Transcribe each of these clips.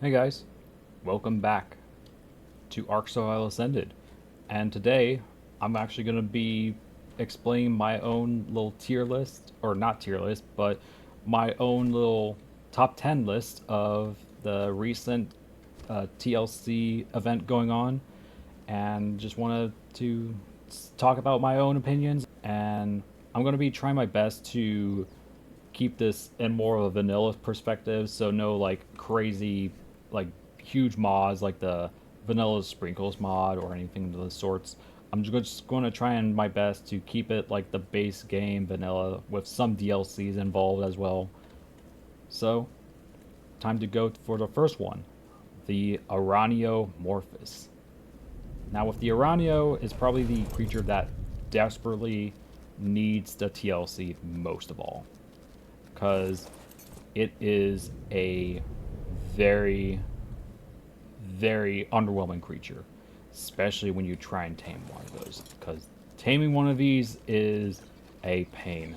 Hey guys, welcome back to Ark Survival Ascended. And today I'm actually going to be explaining my own little tier list, or not tier list, but my own little top 10 list of the recent TLC event going on. And just wanted to talk about my own opinions. And I'm going to be trying my best to keep this in more of a vanilla perspective, so no like crazy, like huge mods like the vanilla sprinkles mod or anything of the sorts. I'm just going to try and my best to keep it like the base game vanilla with some DLCs involved as well. So, time to go for the first one, the Morphus. Now, with the Aranio, is probably the creature that desperately needs the TLC most of all, because it is a very, very underwhelming creature, especially when you try and tame one of those. Because taming one of these is a pain.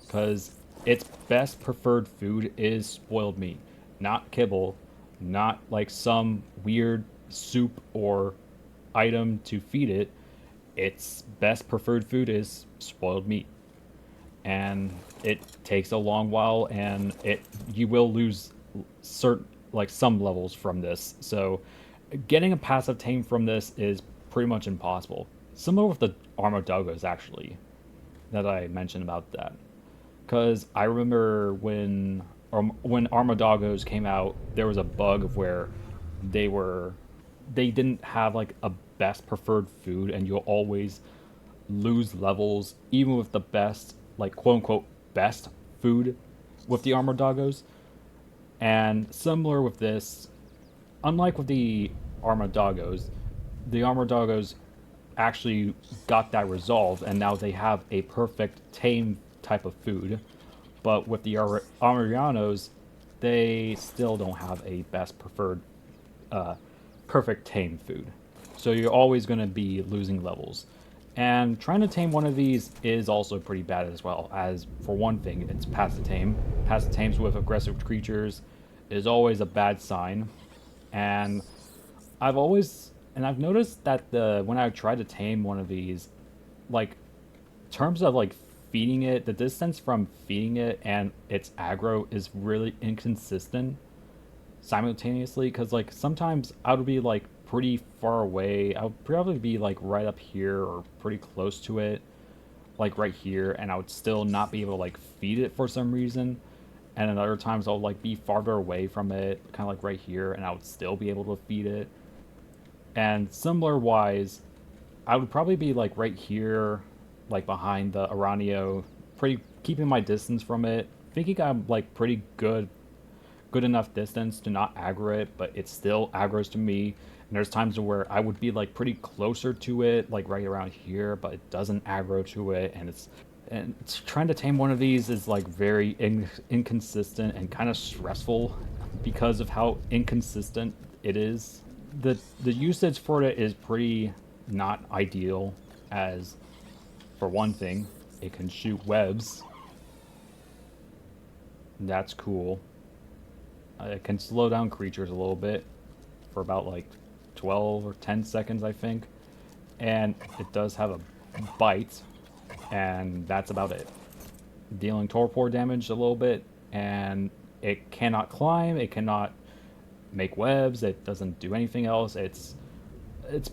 Because its best preferred food is spoiled meat, not kibble, not like some weird soup or item to feed it. Its best preferred food is spoiled meat, and it takes a long while, and it you will lose certain like some levels from this. So getting a passive tame from this is pretty much impossible. Similar with the Armadogos actually, that I mentioned about that. Because I remember when Armadogos came out, there was a bug of where they were they didn't have like a best preferred food, and you'll always lose levels even with the best, like quote unquote best food with the Armadogos. And similar with this, unlike with the Armadogos actually got that resolved, and now they have a perfect tame type of food. But with the Arianos, they still don't have a best preferred perfect tame food. So you're always going to be losing levels. And trying to tame one of these is also pretty bad as well, as for one thing, it's passive tame. Passive tames with aggressive creatures is always a bad sign. And I've noticed that the when I try to tame one of these, like terms of like feeding it, the distance from feeding it and its aggro is really inconsistent simultaneously, because like sometimes I would be like pretty far away. I would probably be like right up here or pretty close to it, like right here, and I would still not be able to like feed it for some reason. And then other times I'll like be farther away from it, kind of like right here, and I would still be able to feed it. And similar wise, I would probably be like right here, like behind the Aranio, pretty keeping my distance from it, thinking I'm like pretty good enough distance to not aggro it, but it still aggroes to me. And there's times where I would be like pretty closer to it, like right around here, but it doesn't aggro to it, and it's trying to tame one of these is like very inconsistent and kind of stressful because of how inconsistent it is. The usage for it is pretty not ideal, as for one thing, it can shoot webs. That's cool. It can slow down creatures a little bit for about like 12 or 10 seconds, I think. And it does have a bite, and that's about it. Dealing torpor damage a little bit, and it cannot climb, it cannot make webs, it doesn't do anything else. It's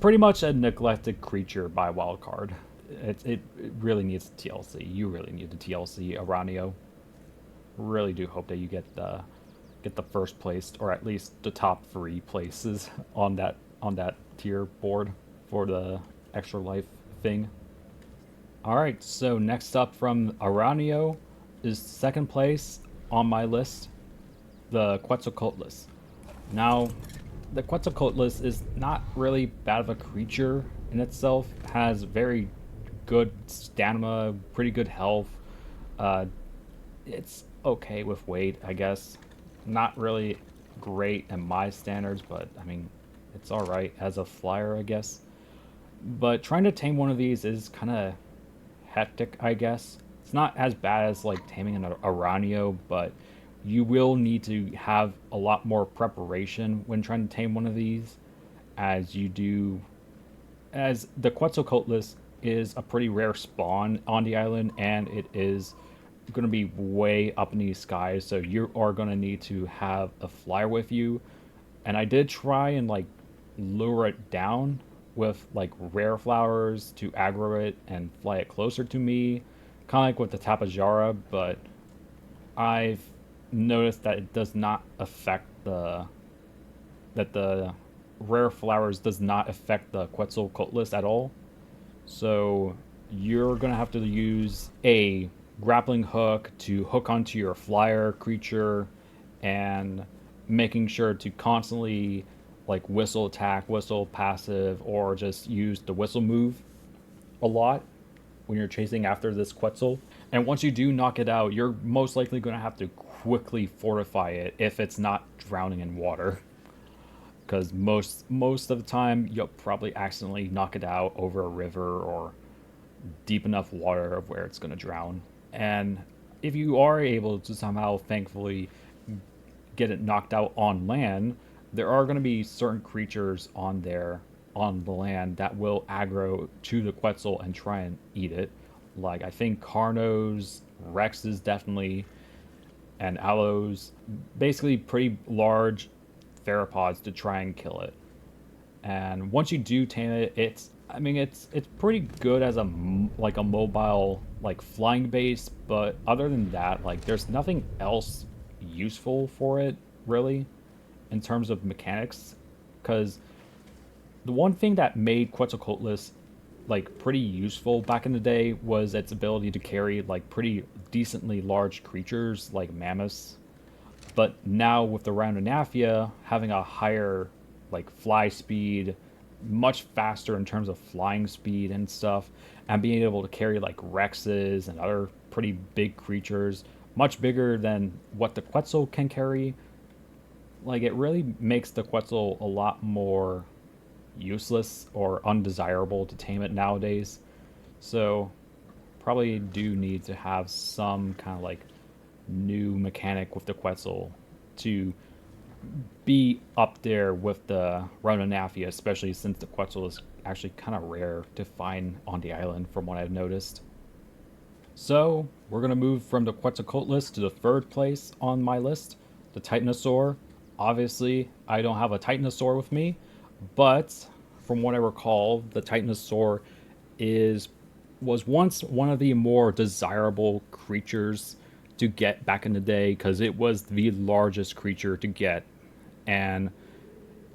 pretty much a neglected creature by Wildcard. It really needs TLC. You really need the TLC, Aranio. Really do hope that you get the first place, or at least the top 3 places on that tier board for the extra life thing. All right, so next up from Aranio is second place on my list, the Quetzalcoatlus. Now, the Quetzalcoatlus is not really bad of a creature in itself. Has very good stamina, pretty good health. Uh, it's okay with weight, I guess. Not really great in my standards, but I mean, it's all right as a flyer, I guess. But trying to tame one of these is kind of hectic, I guess. It's not as bad as like taming an Aranio, but you will need to have a lot more preparation when trying to tame one of these, as you do, as the Quetzalcoatlus is a pretty rare spawn on the island, and it is going to be way up in the skies, so you are going to need to have a flyer with you. And I did try and like lure it down with like rare flowers to aggro it and fly it closer to me, kind of like with the Tapajara, but I've noticed that it does not affect the rare flowers does not affect the Quetzalcoatlus at all. So you're gonna have to use a grappling hook to hook onto your flyer creature, and making sure to constantly like whistle attack, whistle passive, or just use the whistle move a lot when you're chasing after this Quetzal. And once you do knock it out, you're most likely going to have to quickly fortify it if it's not drowning in water. Because most of the time, you'll probably accidentally knock it out over a river or deep enough water of where it's going to drown. And if you are able to somehow, thankfully, get it knocked out on land, there are going to be certain creatures on there on the land that will aggro to the Quetzal and try and eat it. Like I think Carnos, Rexes definitely, and Allos, basically pretty large theropods to try and kill it. And once you do tame it, it's pretty good as like a mobile like flying base, but other than that, like there's nothing else useful for it really in terms of mechanics. Because the one thing that made Quetzalcoatlus like pretty useful back in the day was its ability to carry like pretty decently large creatures like mammoths. But now with the Rhinonaphia having a higher like fly speed, much faster in terms of flying speed and stuff, and being able to carry like Rexes and other pretty big creatures, much bigger than what the Quetzal can carry, like it really makes the Quetzal a lot more useless or undesirable to tame it nowadays. So probably do need to have some kind of like new mechanic with the Quetzal to be up there with the Rhinonaphia, especially since the Quetzal is actually kind of rare to find on the island from what I've noticed. So we're going to move from the Quetzalcoatlus to the third place on my list, the Titanosaur. Obviously, I don't have a Titanosaur with me, but from what I recall, the Titanosaur is was once one of the more desirable creatures to get back in the day because it was the largest creature to get, and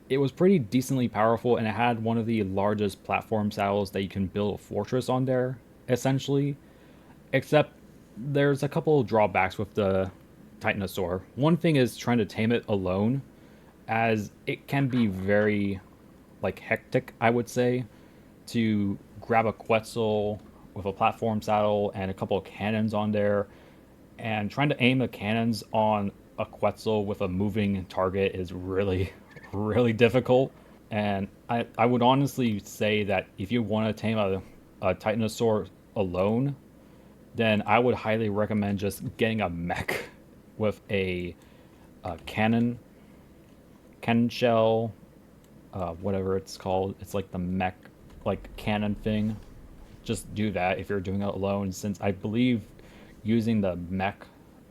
it was pretty decently powerful, and it had one of the largest platform saddles that you can build a fortress on there, essentially. Except there's a couple of drawbacks with the Titanosaur. One thing is trying to tame it alone, as it can be very like hectic, I would say, to grab a Quetzal with a platform saddle and a couple of cannons on there, and trying to aim the cannons on a Quetzal with a moving target is really, really difficult. And I would honestly say that if you want to tame a Titanosaur alone, then I would highly recommend just getting a mech with a cannon shell, whatever it's called. It's like the mech, like cannon thing. Just do that if you're doing it alone, since I believe using the mech,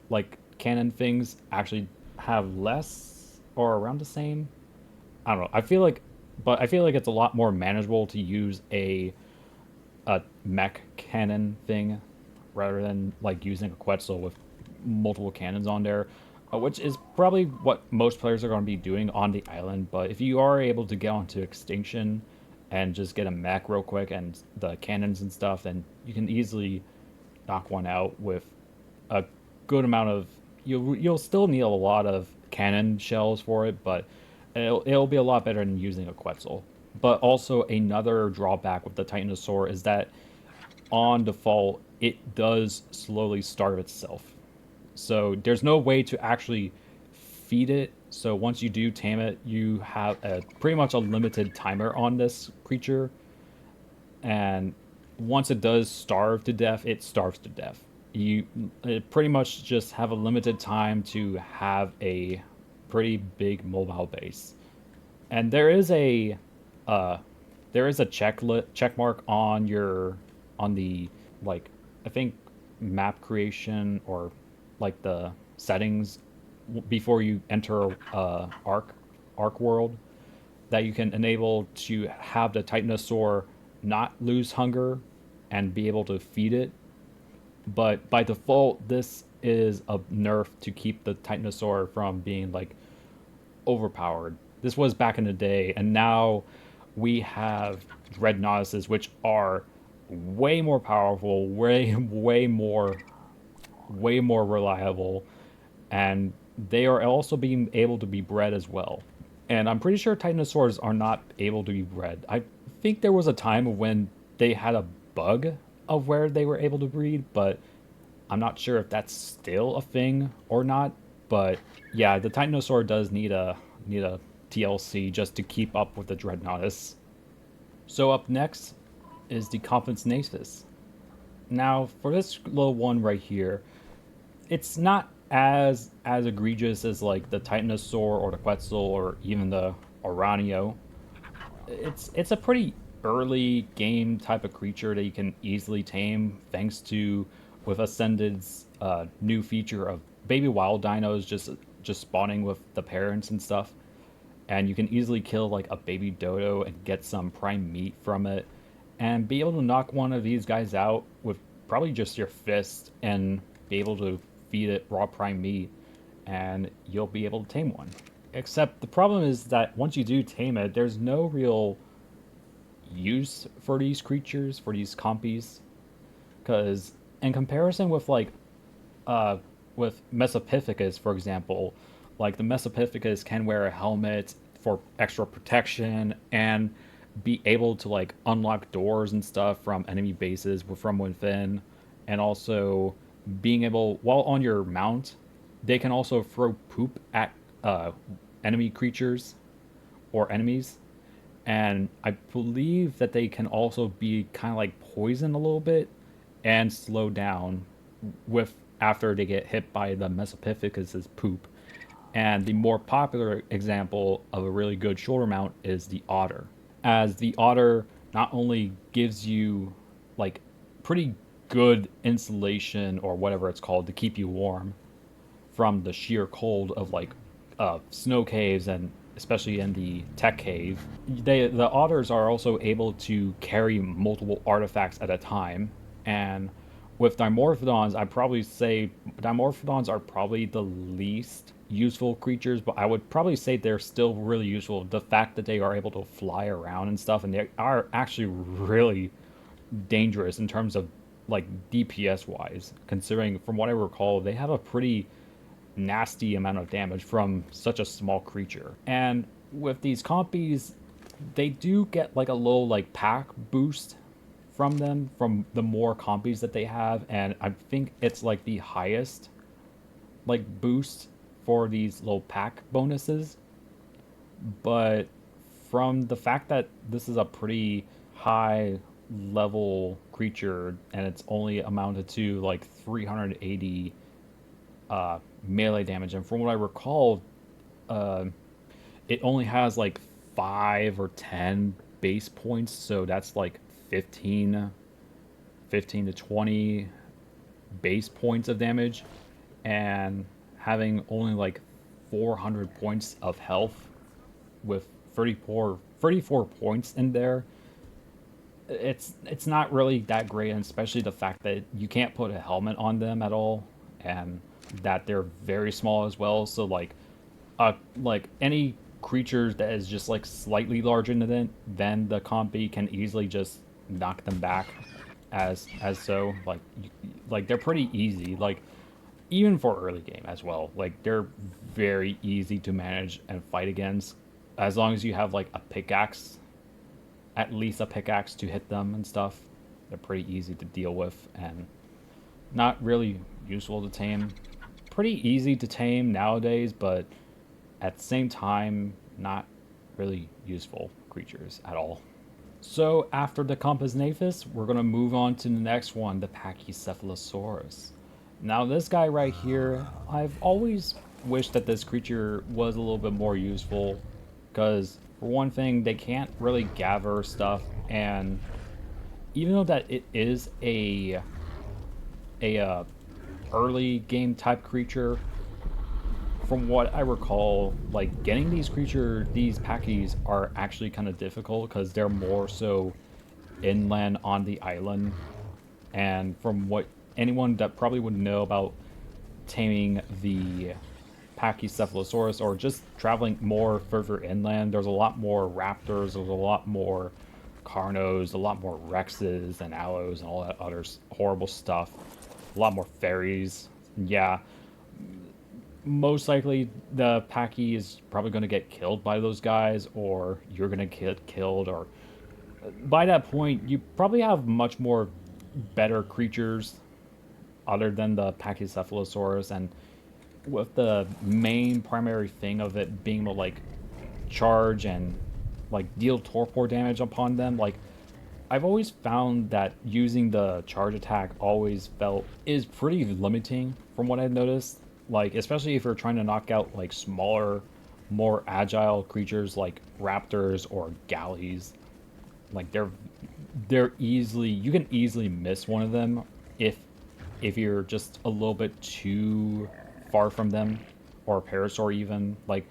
like cannon things, actually have less or around the same. I don't know. I feel like it's a lot more manageable to use a mech cannon thing rather than like using a Quetzal with multiple cannons on there, which is probably what most players are going to be doing on the island. But if you are able to get onto Extinction and just get a mech real quick and the cannons and stuff, then you can easily knock one out with a good amount of. You'll still need a lot of cannon shells for it, but it'll be a lot better than using a Quetzal. But also another drawback with the Titanosaur is that on default it does slowly starve itself. So there's no way to actually feed it. So once you do tame it, you have a pretty much a limited timer on this creature. And once it does starve to death, it starves to death. You pretty much just have a limited time to have a pretty big mobile base. And uh there is a check mark on your on the like I think map creation or like the settings before you enter arc world that you can enable to have the Titanosaur not lose hunger and be able to feed it. But by default, this is a nerf to keep the Titanosaur from being like overpowered. This was back in the day, and now we have Dreadnoughtuses, which are way more powerful, way more reliable, and they are also being able to be bred as well. And I'm pretty sure Titanosaurs are not able to be bred. I think there was a time when they had a bug of where they were able to breed, but I'm not sure if that's still a thing or not. But yeah, the Titanosaur does need a TLC just to keep up with the Dreadnoughtus. So up next is the Compensnathus. Now for this little one right here, it's not as egregious as like the Titanosaur or the Quetzal or even the Oranio. It's a pretty early game type of creature that you can easily tame thanks to with Ascended's new feature of baby wild dinos just spawning with the parents and stuff. And you can easily kill like a baby dodo and get some prime meat from it and be able to knock one of these guys out with probably just your fist and be able to feed it raw prime meat and you'll be able to tame one. Except the problem is that once you do tame it, there's no real use for these creatures, for these compies, because in comparison with uh with Mesopithecus, for example, like the Mesopithecus can wear a helmet for extra protection and be able to like unlock doors and stuff from enemy bases from within, and also being able while on your mount, they can also throw poop at uh, enemy creatures or enemies, and I believe that they can also be kind of like poison a little bit and slow down with after they get hit by the Mesopithecus's poop. And the more popular example of a really good shoulder mount is the otter, as the otter not only gives you like pretty good insulation or whatever it's called to keep you warm from the sheer cold of like snow caves and especially in the tech cave. The otters are also able to carry multiple artifacts at a time, and with Dimorphodons, I'd probably say Dimorphodons are probably the least useful creatures, but I would probably say they're still really useful. The fact that they are able to fly around and stuff, and they are actually really dangerous in terms of like DPS wise, considering from what I recall, they have a pretty nasty amount of damage from such a small creature. And with these compies, they do get like a little like pack boost from them from the more compies that they have, and I think it's like the highest like boost for these little pack bonuses. But from the fact that this is a pretty high level creature and it's only amounted to like 380 melee damage, and from what I recall, uh, it only has like 5 or 10 base points, so that's like 15, 15 to 20 base points of damage, and having only like 400 points of health with 34 points in there, it's not really that great, and especially the fact that you can't put a helmet on them at all, and that they're very small as well. So like any creature that is just like slightly larger than the compy can easily just knock them back as so like they're pretty easy, like even for early game as well. Like they're very easy to manage and fight against as long as you have like a pickaxe, at least a pickaxe to hit them and stuff. They're pretty easy to deal with and not really useful to tame. Pretty easy to tame nowadays, but at the same time, not really useful creatures at all. So after the Compsognathus, we're going to move on to the next one, the Pachycephalosaurus. Now this guy right here, I've always wished that this creature was a little bit more useful, because for one thing, they can't really gather stuff, and even though that it is a early game type creature, from what I recall, like getting these packies are actually kind of difficult because they're more so inland on the island. And from what anyone that probably would know about taming the Pachycephalosaurus or just traveling more further inland, there's a lot more raptors, there's a lot more Carnos, a lot more Rexes and Allos and all that other horrible stuff. A lot more fairies. Yeah, most likely the Packy is probably going to get killed by those guys, or you're going to get killed, or by that point you probably have much more better creatures other than the Pachycephalosaurus, and with the main primary thing of it being able to like charge and like deal torpor damage upon them, like I've always found that using the charge attack always felt is pretty limiting from what I've noticed. Like, especially if you're trying to knock out like smaller, more agile creatures like raptors or galleys. Like they're easily, you can easily miss one of them if you're just a little bit too far from them, or a parasaur even. Like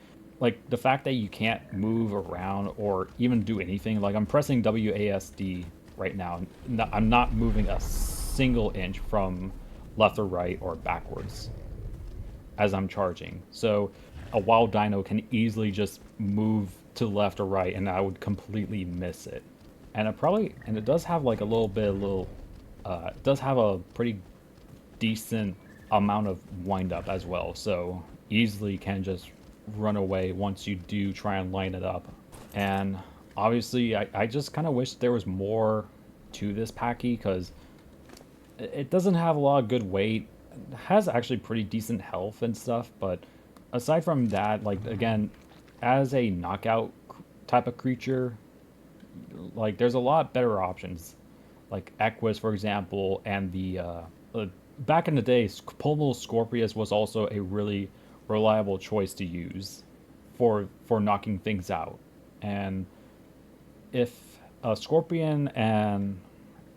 the fact that you can't move around or even do anything. Like I'm pressing WASD right now. I'm not moving a single inch from left or right or backwards as I'm charging. So a wild dino can easily just move to left or right and I would completely miss it. And it does have like it does have a pretty decent amount of wind up as well. So easily can just run away once you do try and line it up. And obviously, I just kind of wish there was more to this Packy, because it doesn't have a lot of good weight. It has actually pretty decent health and stuff, but aside from that, like again, as a knockout type of creature, like there's a lot better options, like Equus, for example, and back in the day, Pulmonal Scorpius was also a really reliable choice to use for knocking things out. And if a scorpion and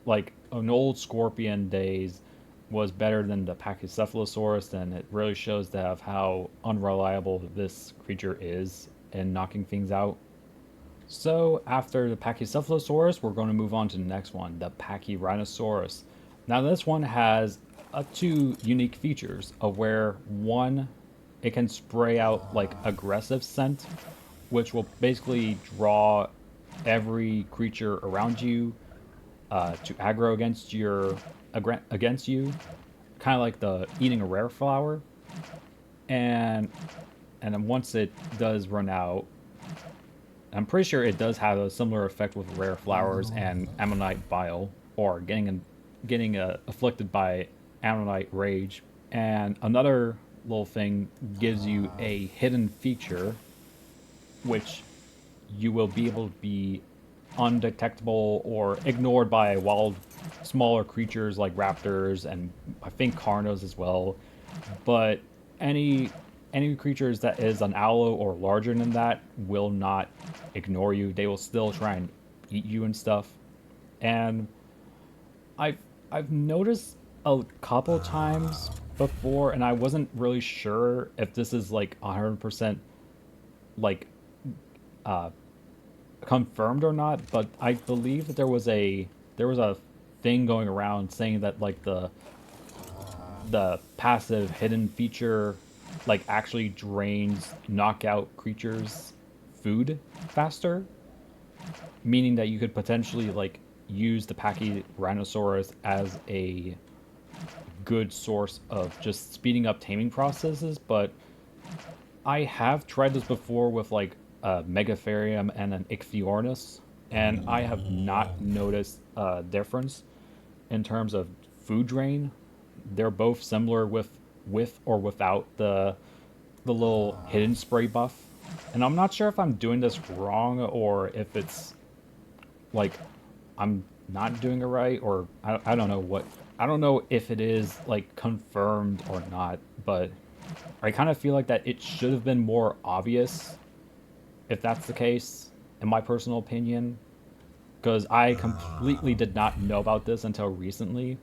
like an old scorpion days was better than the Pachycephalosaurus, then it really shows that of how unreliable this creature is in knocking things out. So after the Pachycephalosaurus, we're going to move on to the next one, the Pachyrhinosaurus. Now this one has two unique features of where one, it can spray out like aggressive scent, which will basically draw every creature around you to aggro against you, kind of like the eating a rare flower. And then once it does run out, I'm pretty sure it does have a similar effect with rare flowers and ammonite bile, or getting afflicted by ammonite rage. And another little thing gives you a hidden feature, which you will be able to be undetectable or ignored by wild smaller creatures like raptors and I think carnos as well. But any creatures that is an allo or larger than that will not ignore you. They will still try and eat you and stuff. And I've noticed a couple times before, and I wasn't really sure if this is like 100% like confirmed or not, but I believe that there was a thing going around saying that like the passive hidden feature like actually drains knockout creatures food faster, meaning that you could potentially like use the Pachyrhinosaurus as a good source of just speeding up taming processes. But I have tried this before with like a Megatherium and an Ichthyornis, and I have not noticed a difference in terms of food drain. They're both similar with or without the little hidden spray buff. And I'm not sure if I'm doing this wrong or if it's like I'm not doing it right, or I don't know I don't know if it is like confirmed or not, but I kind of feel like that it should have been more obvious if that's the case, in my personal opinion, because I completely did not know about this until recently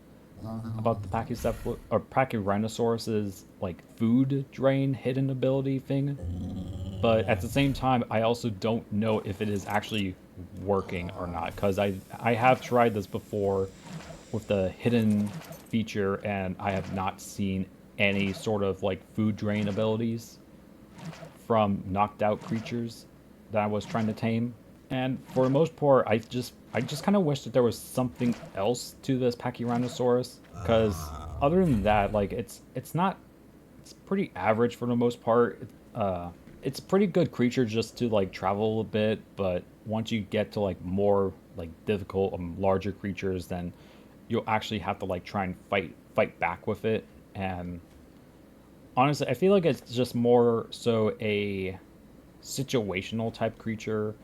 about the Pachycephalus or Pachyrhinosaurus's like food drain hidden ability thing. But at the same time, I also don't know if it is actually working or not, because I have tried this before with the hidden feature, and I have not seen any sort of like food drain abilities from knocked out creatures that I was trying to tame. And for the most part, I just kind of wish that there was something else to this Pachyrhinosaurus, because other than that, like it's not it's pretty average for the most part. It's a pretty good creature just to like travel a bit, but once you get to like more like difficult larger creatures, then you'll actually have to like try and fight back with it. And honestly, I feel like it's just more so a situational type creature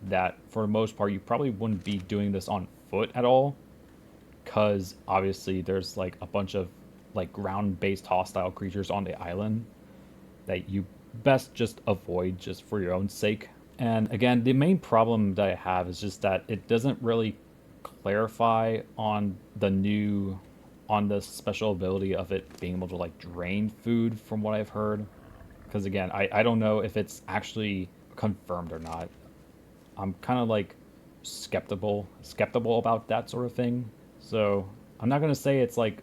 that for the most part you probably wouldn't be doing this on foot at all, because obviously there's like a bunch of like ground based hostile creatures on the island that you best just avoid just for your own sake. And again, the main problem that I have is just that it doesn't really clarify on the special ability of it being able to like drain food from what I've heard. Because again, I don't know if it's actually confirmed or not. I'm kind of like skeptical about that sort of thing. So I'm not gonna say it's like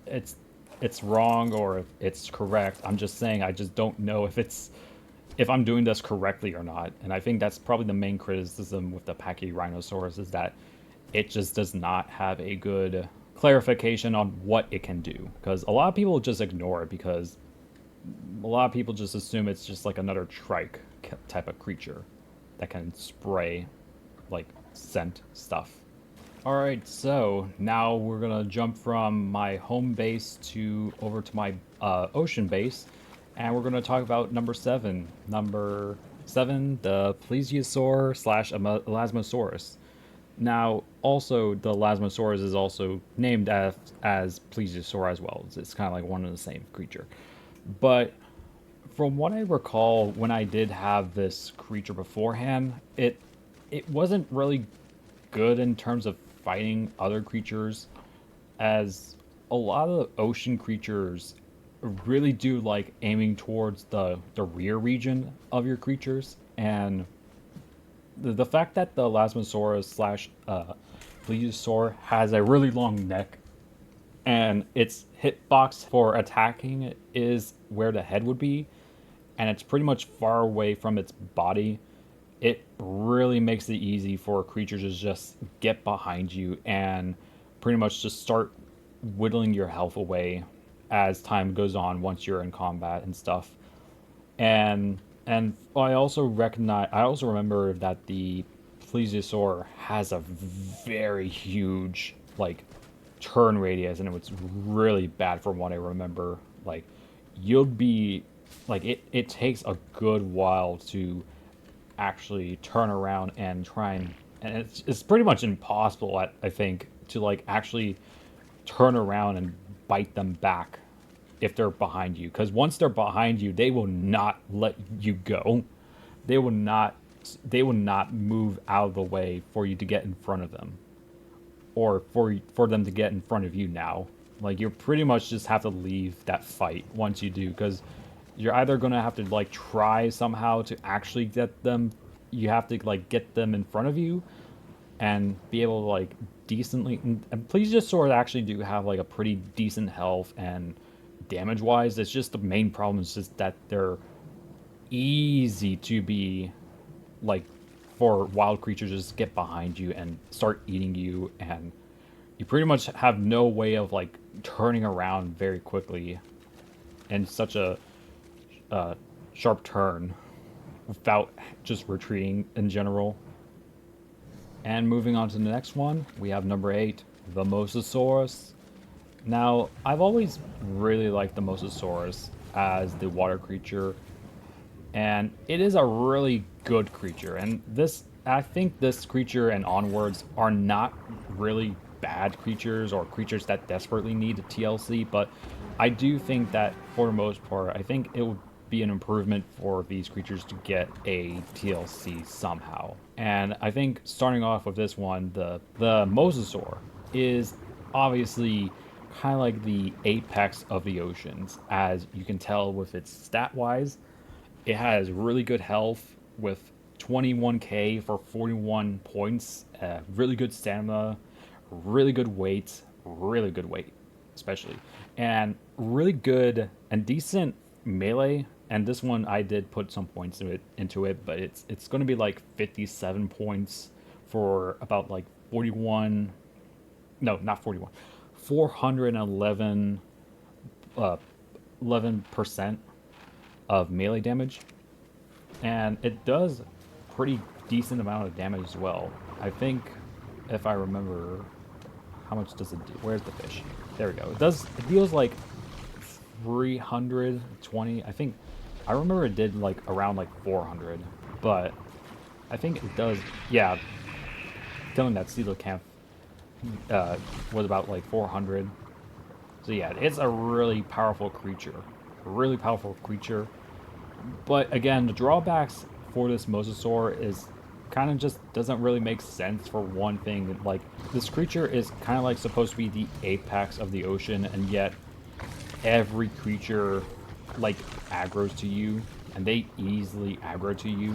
it's it's wrong or it's correct. I'm just saying I just don't know if I'm doing this correctly or not. And I think that's probably the main criticism with the Pachyrhinosaurus is that it just does not have a good clarification on what it can do. Because a lot of people just ignore it because a lot of people just assume it's just like another trike type of creature that can spray like scent stuff. All right, so now we're gonna jump from my home base to over to my ocean base, and we're gonna talk about number seven. Number seven, the plesiosaur slash elasmosaurus. Now, also the elasmosaurus is also named as plesiosaur as well. It's kind of like one and the same creature, but from what I recall, when I did have this creature beforehand, it wasn't really good in terms of fighting other creatures, as a lot of the ocean creatures really do like aiming towards the rear region of your creatures, and the fact that the Elasmosaurus slash Plesiosaur has a really long neck and its hitbox for attacking is where the head would be, and it's pretty much far away from its body, it really makes it easy for a creature to just get behind you and pretty much just start whittling your health away as time goes on once you're in combat and stuff. And I also remember that the plesiosaur has a very huge like turn radius, and it was really bad from what I remember. Like you'd be like it takes a good while to actually turn around and try and it's pretty much impossible I think to like actually turn around and bite them back if they're behind you, because once they're behind you they will not let you go. they will not they will not move out of the way for you to get in front of them, or for them to get in front of you now. Like you pretty much just have to leave that fight once you do, because you're either gonna have to like try somehow to actually get them. You have to like get them in front of you and be able to like decently. And plesiosaurs actually do have like a pretty decent health and damage wise. It's just the main problem is just that they're easy to be like for wild creatures to just get behind you and start eating you, and you pretty much have no way of like turning around very quickly in such a sharp turn without just retreating in general. And moving on to the next one, we have number 8, the Mosasaurus. Now, I've always really liked the Mosasaurus as the water creature, and it is a really good creature. And I think this creature and onwards are not really bad creatures or creatures that desperately need a TLC, but I do think that for the most part, I think it would be an improvement for these creatures to get a TLC somehow. And I think starting off with this one, the Mosasaur is obviously kind of like the apex of the oceans, as you can tell with its stat wise. It has really good health with 21k for 41 points, really good stamina, really good weight, especially, and really good and decent melee. And this one I did put some points into it, but it's going to be like 57 points for about like 41, no, not 41, 411 11% of melee damage, and it does pretty decent amount of damage as well. I think, if I remember, how much does it do? Where's the fish? There we go. It deals like 320. I think I remember it did like around like 400, but I think it does. Yeah, killing that coelacanth was about like 400. So yeah, it's a really powerful creature. Really powerful creature. But again, the drawbacks for this Mosasaur is kind of just doesn't really make sense for one thing. Like, this creature is kind of like supposed to be the apex of the ocean, and yet every creature like aggroes to you, and they easily aggro to you.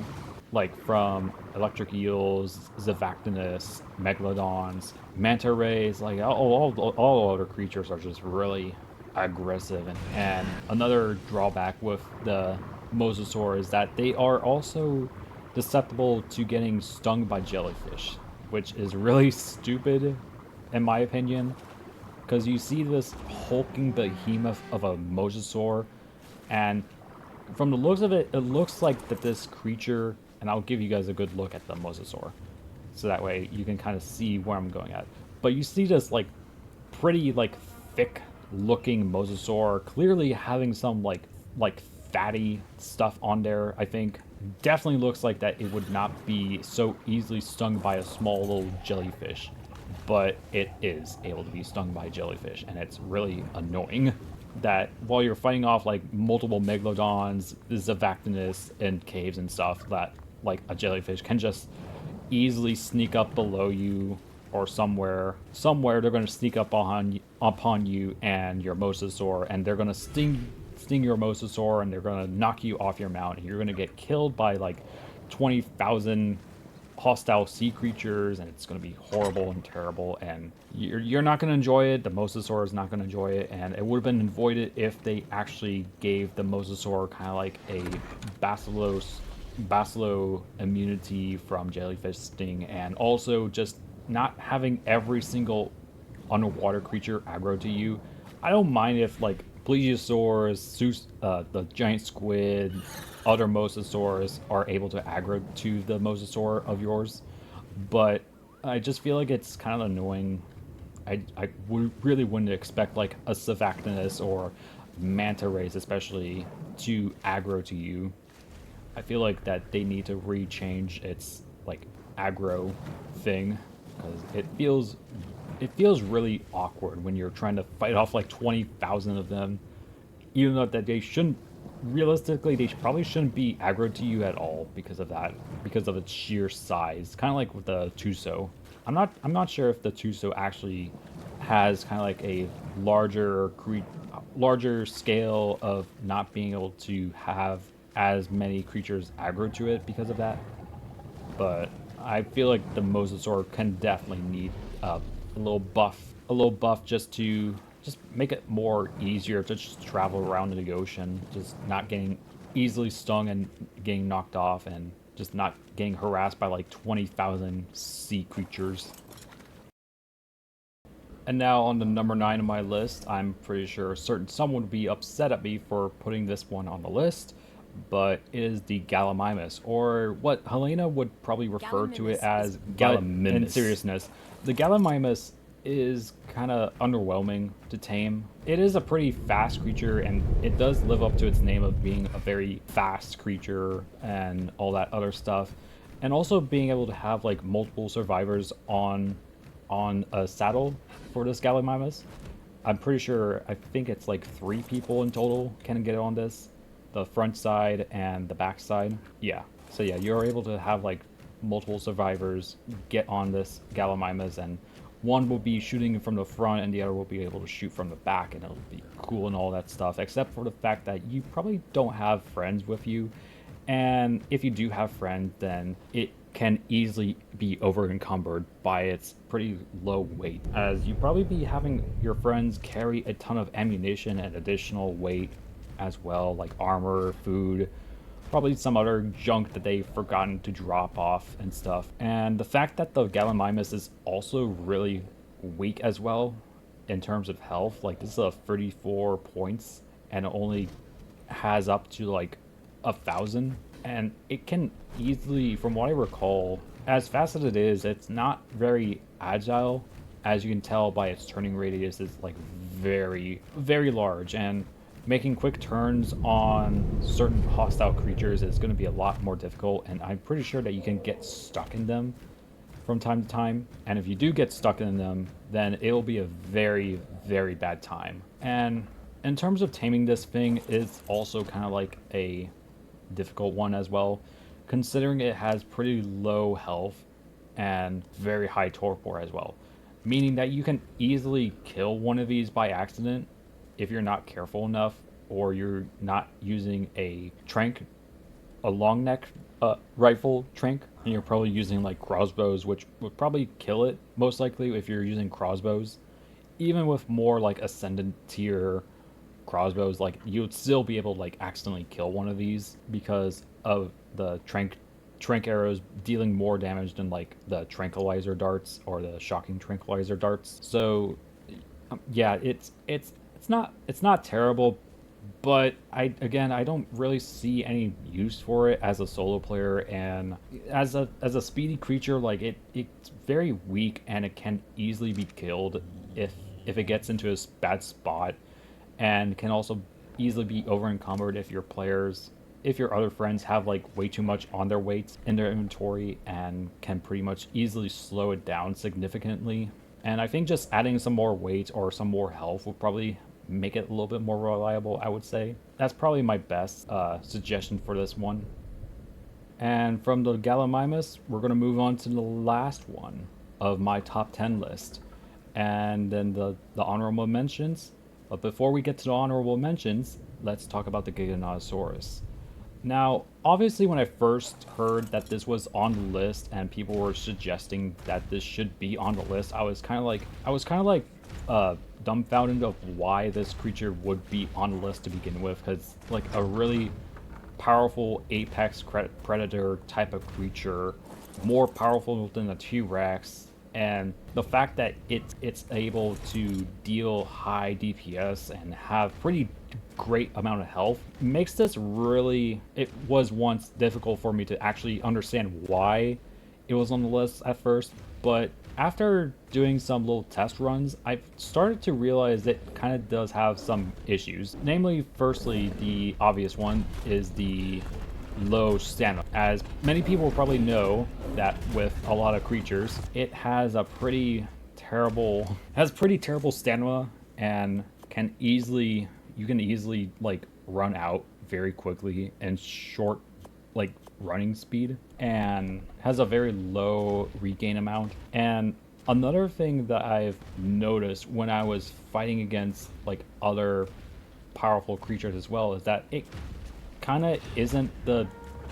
Like from electric eels, Zavactinus, megalodons, manta rays, like all other creatures are just really aggressive. And another drawback with the Mosasaur is that they are also susceptible to getting stung by jellyfish, which is really stupid in my opinion, because you see this hulking behemoth of a Mosasaur, and from the looks of it, it looks like that this creature, and I'll give you guys a good look at the Mosasaur, so that way you can kind of see where I'm going at. But you see this like pretty like thick looking Mosasaur, clearly having some like fatty stuff on there. I think definitely looks like that it would not be so easily stung by a small little jellyfish, but it is able to be stung by jellyfish, and it's really annoying that while you're fighting off like multiple megalodons, Zavactinus, and caves and stuff, that like a jellyfish can just easily sneak up below you or somewhere they're going to sneak up upon you and your Mosasaur, and they're going to sting your Mosasaur, and they're going to knock you off your mount, and you're going to get killed by like 20,000 hostile sea creatures, and it's going to be horrible and terrible, and you're not going to enjoy it. The Mosasaur is not going to enjoy it, and it would have been avoided if they actually gave the Mosasaur kind of like a Bacillo immunity from jellyfish sting, and also just not having every single underwater creature aggro to you. I don't mind if like plesiosaurs, the giant squid, other Mosasaurs are able to aggro to the Mosasaur of yours, but I just feel like it's kind of annoying. I really wouldn't expect like a Savactinus or manta rays especially to aggro to you. I feel like that they need to rechange its like aggro thing, because it feels really awkward when you're trying to fight off like 20,000 of them, even though that they shouldn't, realistically, they probably shouldn't be aggro to you at all because of that, because of its sheer size. Kind of like with the Tuso. I'm not sure if the Tuso actually has kind of like a larger scale of not being able to have as many creatures aggro to it because of that. But I feel like the Mosasaur can definitely need a little buff just to make it more easier to just travel around in the ocean, just not getting easily stung and getting knocked off, and just not getting harassed by like 20,000 sea creatures. And now on the number 9 on my list, I'm pretty sure someone would be upset at me for putting this one on the list, but it is the Gallimimus, or what Helena would probably refer to it as Gallimimus. In seriousness, the Gallimimus is kind of underwhelming to tame. It is a pretty fast creature, and it does live up to its name of being a very fast creature and all that other stuff, and also being able to have like multiple survivors on on a saddle for this Gallimimus. I'm pretty sure, I think it's like 3 people in total can get on this. The front side and the back side. Yeah. So yeah, you're able to have like multiple survivors get on this Gallimimus, and one will be shooting from the front and the other will be able to shoot from the back, and it'll be cool and all that stuff, except for the fact that you probably don't have friends with you. And if you do have friends, then it can easily be over encumbered by its pretty low weight, as you probably be having your friends carry a ton of ammunition and additional weight as well, like armor, food, probably some other junk that they've forgotten to drop off and stuff. And the fact that the Gallimimus is also really weak as well in terms of health, like this is a 34 points and it only has up to like 1,000, and it can easily, from what I recall, as fast as it is, it's not very agile. As you can tell by its turning radius, is like very, very large, and making quick turns on certain hostile creatures is going to be a lot more difficult, and I'm pretty sure that you can get stuck in them from time to time. And if you do get stuck in them, then it'll be a very, very bad time. And in terms of taming this thing, it's also kind of like a difficult one as well, considering it has pretty low health and very high torpor as well, meaning that you can easily kill one of these by accident if you're not careful enough, or you're not using a trank, a long neck rifle trank, and you're probably using like crossbows, which would probably kill it most likely if you're using crossbows. Even with more like ascendant tier crossbows, like you would still be able to like accidentally kill one of these because of the trank arrows dealing more damage than like the tranquilizer darts or the shocking tranquilizer darts. So yeah, it's not terrible, but I don't really see any use for it as a solo player, and as a speedy creature, like it's very weak and it can easily be killed if it gets into a bad spot, and can also easily be over encumbered if your other friends have like way too much on their weights in their inventory, and can pretty much easily slow it down significantly. And I think just adding some more weight or some more health will probably make it a little bit more reliable, I would say. That's probably my best suggestion for this one. And from the Gallimimus, we're going to move on to the last one of my top 10 list, and then the honorable mentions. But before we get to the honorable mentions, let's talk about the Giganotosaurus. Now, obviously, when I first heard that this was on the list and people were suggesting that this should be on the list, I was kind of like dumbfounded of why this creature would be on the list to begin with, because like a really powerful apex predator type of creature, more powerful than a T-Rex, and the fact that it's able to deal high DPS and have pretty great amount of health makes this really, it was once difficult for me to actually understand why it was on the list at first, but after doing some little test runs, I've started to realize it kind of does have some issues. Namely, firstly, the obvious one is the low stamina. As many people probably know that with a lot of creatures, it has a pretty terrible stamina, and you can easily like run out very quickly and short like running speed, and has a very low regain amount. And another thing that I've noticed when I was fighting against like other powerful creatures as well is that it kind of isn't the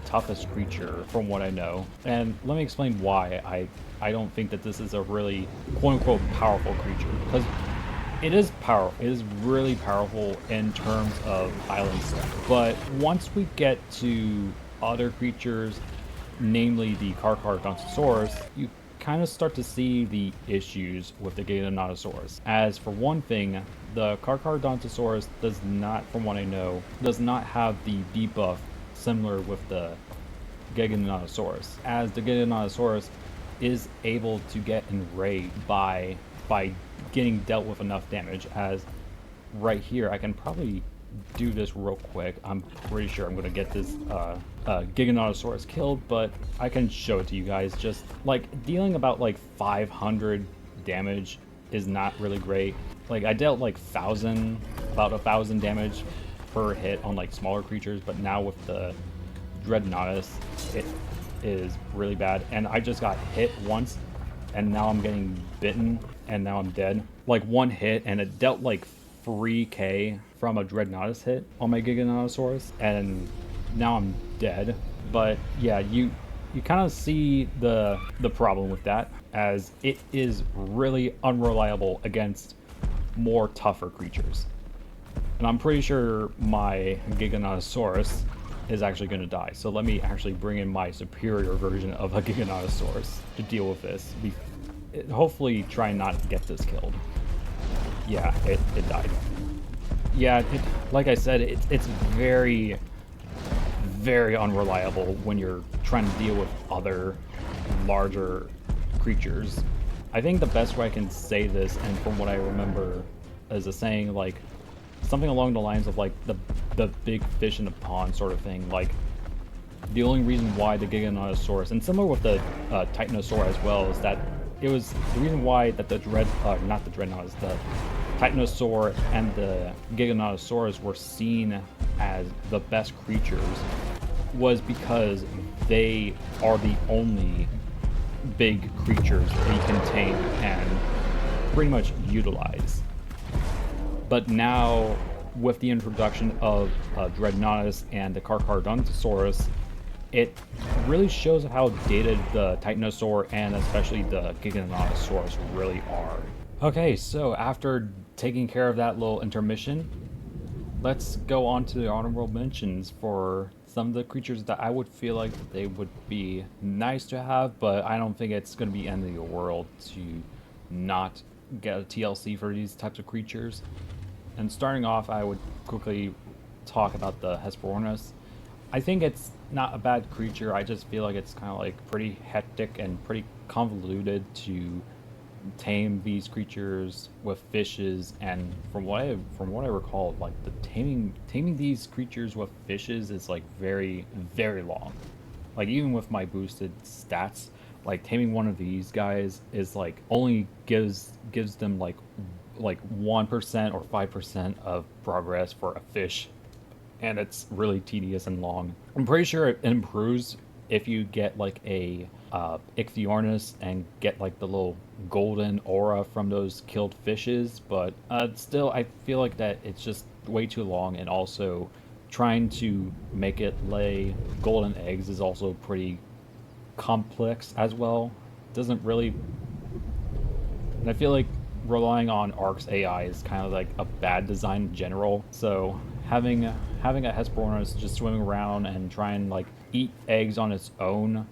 toughest creature from what I know. And let me explain why I don't think that this is a really quote-unquote powerful creature, because it is powerful. It is really powerful in terms of island stuff. But once we get to other creatures, namely the Carcharodontosaurus, you kind of start to see the issues with the Giganotosaurus. As for one thing, the Carcharodontosaurus does not, from what I know, does not have the debuff similar with the Giganotosaurus, as the Giganotosaurus is able to get enraged by getting dealt with enough damage. As right here, I can probably do this real quick. I'm pretty sure I'm gonna get this Giganotosaurus killed, but I can show it to you guys. Just like dealing about like 500 damage is not really great. Like I dealt like about 1,000 damage per hit on like smaller creatures, but now with the Dreadnoughtus, it is really bad. And I just got hit once, and now I'm getting bitten, and now I'm dead. Like one hit, and it dealt like 3k from a Dreadnoughtus hit on my Giganotosaurus, and now I'm dead. But yeah, you kind of see the problem with that, as it is really unreliable against more tougher creatures. And I'm pretty sure my Giganotosaurus is actually going to die. So let me actually bring in my superior version of a Giganotosaurus to deal with this. Hopefully try not to get this killed. Yeah, it died. Yeah, like I said, it's very, very unreliable when you're trying to deal with other larger creatures. I think the best way I can say this, and from what I remember, is a saying like something along the lines of like the big fish in the pond sort of thing. Like the only reason why the Giganotosaurus, and similar with the Titanosaur as well, is that it was the reason why that the not the Dreadnoughtus, the Titanosaur and the Giganotosaurus were seen as the best creatures was because they are the only big creatures that you can tame and pretty much utilize. But now, with the introduction of Dreadnoughtus and the Carcharodontosaurus, it really shows how dated the Titanosaur and especially the Giganotosaurus really are. Okay, so after taking care of that little intermission, let's go on to the honorable mentions for some of the creatures that I would feel like they would be nice to have, but I don't think it's going to be end of the world to not get a TLC for these types of creatures. And starting off, I would quickly talk about the Hesperornis. I think it's not a bad creature. I just feel like it's kind of like pretty hectic and pretty convoluted to tame these creatures with fishes. And from what I recall, like the taming these creatures with fishes is like very, very long. Like even with my boosted stats, like taming one of these guys is like only gives them like 1% or 5% of progress for a fish, and it's really tedious and long. I'm pretty sure it improves if you get like a Ichthyornis and get like the little golden aura from those killed fishes, but still I feel like that it's just way too long, and also trying to make it lay golden eggs is also pretty complex as well. Doesn't really, and I feel like relying on Ark's AI is kind of like a bad design in general. So having a Hesperornis just swimming around and try and like eat eggs on its own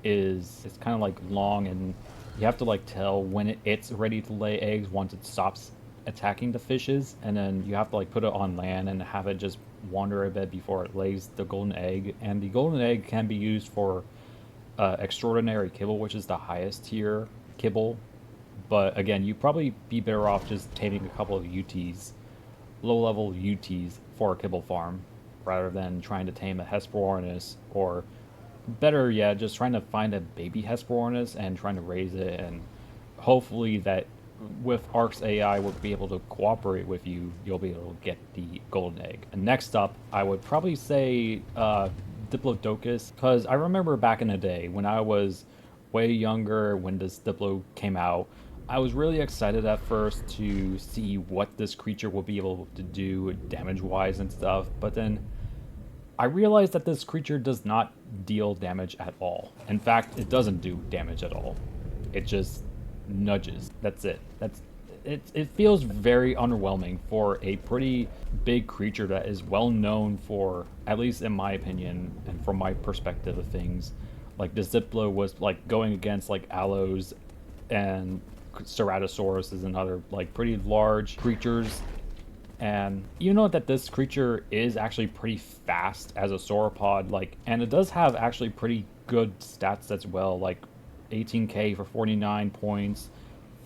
is kind of like long, and you have to like tell when it's ready to lay eggs once it stops attacking the fishes, and then you have to like put it on land and have it just wander a bit before it lays the golden egg. And the golden egg can be used for extraordinary kibble, which is the highest tier kibble. But again, you'd probably be better off just taming a couple of UTs, low-level UTs for a kibble farm, rather than trying to tame a Hesperornis, or better yet, just trying to find a baby Hesperornis and trying to raise it, and hopefully that with Ark's AI will be able to cooperate with you, you'll be able to get the golden egg. And next up, I would probably say Diplodocus, because I remember back in the day when I was way younger, when this Diplo came out, I was really excited at first to see what this creature would be able to do damage-wise and stuff, but then I realized that this creature does not deal damage at all. In fact, it doesn't do damage at all. It just nudges. That's it. It feels very underwhelming for a pretty big creature that is well known for, at least in my opinion and from my perspective of things, like the Diplo was like going against like Allos and Ceratosaurus and other like pretty large creatures. And you know that this creature is actually pretty fast as a sauropod, like, and it does have actually pretty good stats as well, like 18k for 49 points,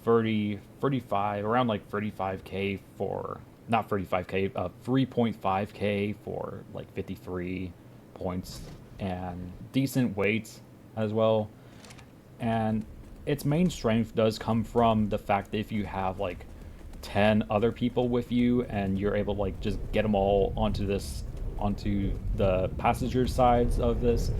35 around like 35k for not 35k 3.5k for like 53 points, and decent weight as well. And its main strength does come from the fact that if you have like 10 other people with you and you're able to like just get them all onto the passenger sides of this,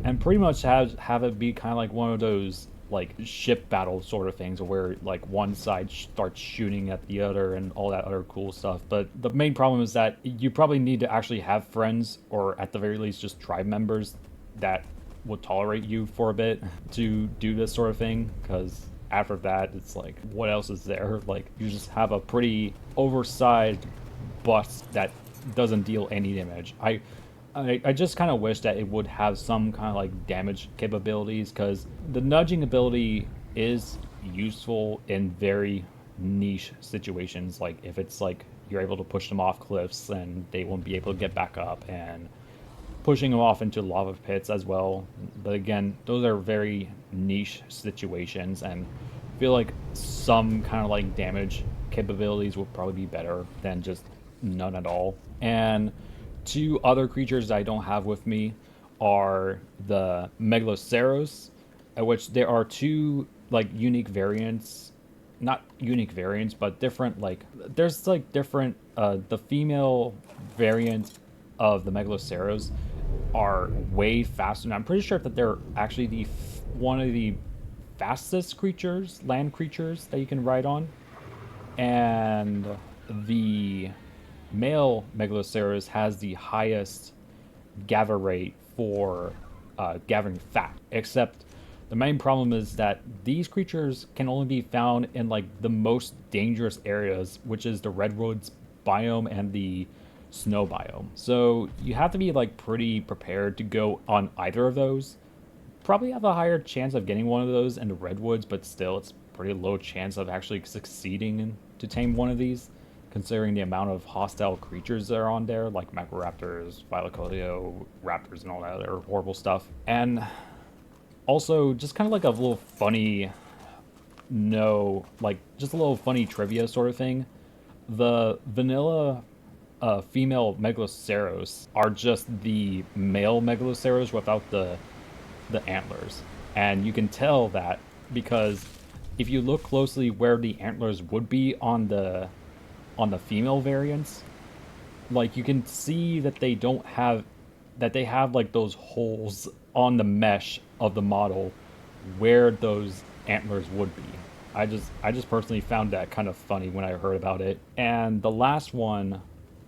and pretty much have it be kind of like one of those like ship battle sort of things where like one side starts shooting at the other and all that other cool stuff. But the main problem is that you probably need to actually have friends, or at the very least just tribe members that would tolerate you for a bit to do this sort of thing, because after that it's like, what else is there? Like, you just have a pretty oversized bus that doesn't deal any damage. I just kind of wish that it would have some kind of like damage capabilities, because the nudging ability is useful in very niche situations, like if it's like you're able to push them off cliffs and they won't be able to get back up, and pushing them off into lava pits as well. But again, those are very niche situations, and I feel like some kind of like damage capabilities would probably be better than just none at all. And two other creatures I don't have with me are the Megaloceros, which there are two like unique variants, not unique variants, but different, like there's like different the female variant of the Megaloceros are way faster. And I'm pretty sure that they're actually one of the fastest creatures, land creatures that you can ride on. And the male Megaloceros has the highest gather rate for gathering fat. Except the main problem is that these creatures can only be found in like the most dangerous areas, which is the redwoods biome and the snow biome. So you have to be like pretty prepared to go on either of those. Probably have a higher chance of getting one of those in the redwoods, but still it's pretty low chance of actually succeeding to tame one of these, considering the amount of hostile creatures that are on there, like Macroraptors, Philocolio, raptors, and all that other horrible stuff. And also, just kind of like a little funny, just a little funny trivia sort of thing. The vanilla female Megaloceros are just the male Megaloceros without the antlers. And you can tell that because if you look closely where the antlers would be on the female variants, like you can see that they have like those holes on the mesh of the model where those antlers would be. I just personally found that kind of funny when I heard about it. And the last one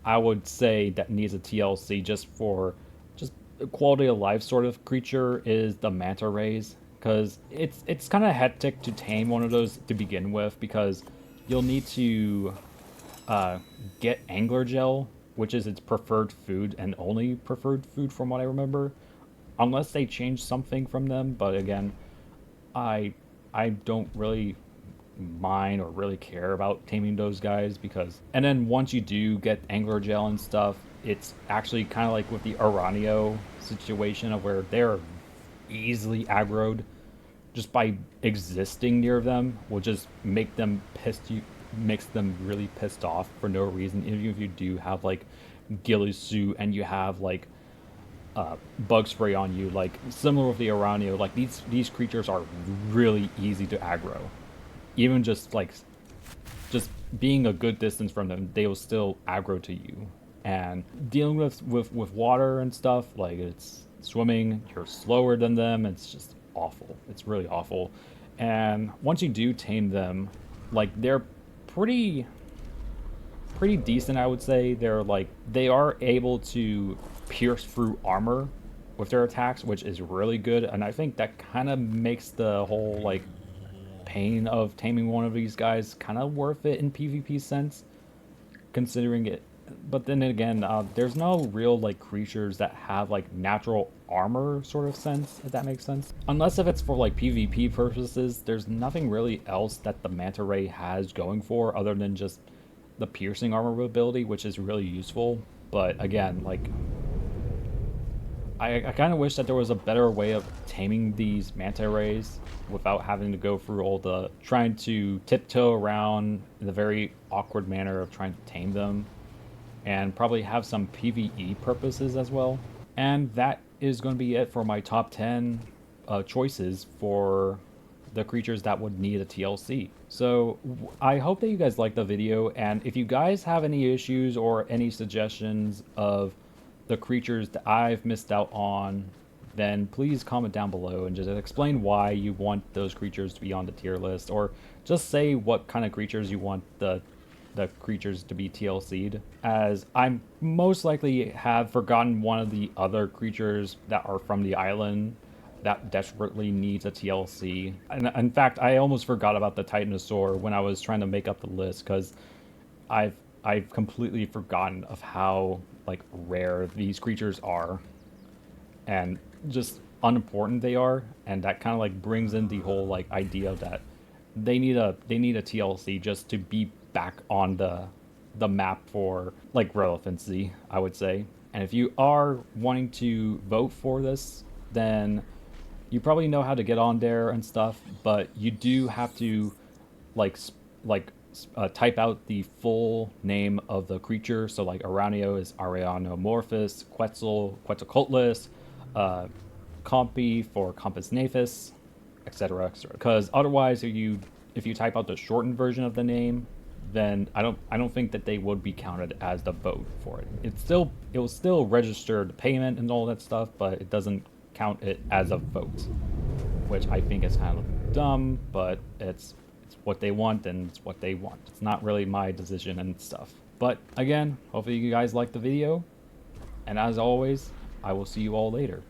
I would say that needs a TLC just for just a quality of life sort of creature is the manta rays, because it's kind of hectic to tame one of those to begin with, because you'll need to get angler gel, which is its preferred food and only preferred food from what I remember, unless they change something from them. But again, I don't really mind or really care about taming those guys, because and then once you do get angler gel and stuff, it's actually kind of like with the Aranio situation of where they're easily aggroed just by existing near them, will just make them makes them really pissed off for no reason. Even if you do have like ghillie suit and you have like bug spray on you, like similar with the Aranio, like these creatures are really easy to aggro. Even just being a good distance from them, they will still aggro to you. And dealing with water and stuff, like it's swimming, you're slower than them. It's just awful. It's really awful. And once you do tame them, like they're pretty decent, I would say. They are able to pierce through armor with their attacks, which is really good. And I think that kind of makes the whole like pain of taming one of these guys kind of worth it in PvP sense, considering it. But then again, there's no real like creatures that have like natural armor sort of sense, if that makes sense. Unless if it's for like PvP purposes, there's nothing really else that the manta ray has going for other than just the piercing armor ability, which is really useful. But again, like I kind of wish that there was a better way of taming these manta rays without having to go through all the trying to tiptoe around in the very awkward manner of trying to tame them, and probably have some PvE purposes as well. And that is going to be it for my top 10 choices for the creatures that would need a TLC. So I hope that you guys like the video, and if you guys have any issues or any suggestions of the creatures that I've missed out on, then please comment down below and just explain why you want those creatures to be on the tier list, or just say what kind of creatures you want the creatures to be TLC'd, as I most likely have forgotten one of the other creatures that are from the island that desperately needs a TLC. And in fact, I almost forgot about the Titanosaur when I was trying to make up the list, because I've completely forgotten of how like rare these creatures are and just unimportant they are, and that kind of like brings in the whole like idea that they need a TLC just to be back on the map for like relevancy, I would say. And if you are wanting to vote for this, then you probably know how to get on there and stuff, but you do have to like type out the full name of the creature. So like Aranio is Arianomorphus, Quetzal, Quetzalcoatlus, Compy for Compus Nefus, etc., etc. Because otherwise, if you type out the shortened version of the name, then I don't think that they would be counted as the vote for it. It will still register the payment and all that stuff, but it doesn't count it as a vote, which I think is kind of dumb, but it's what they want, and it's what they want. It's not really my decision and stuff. But again, hopefully you guys liked the video, and as always, I will see you all later.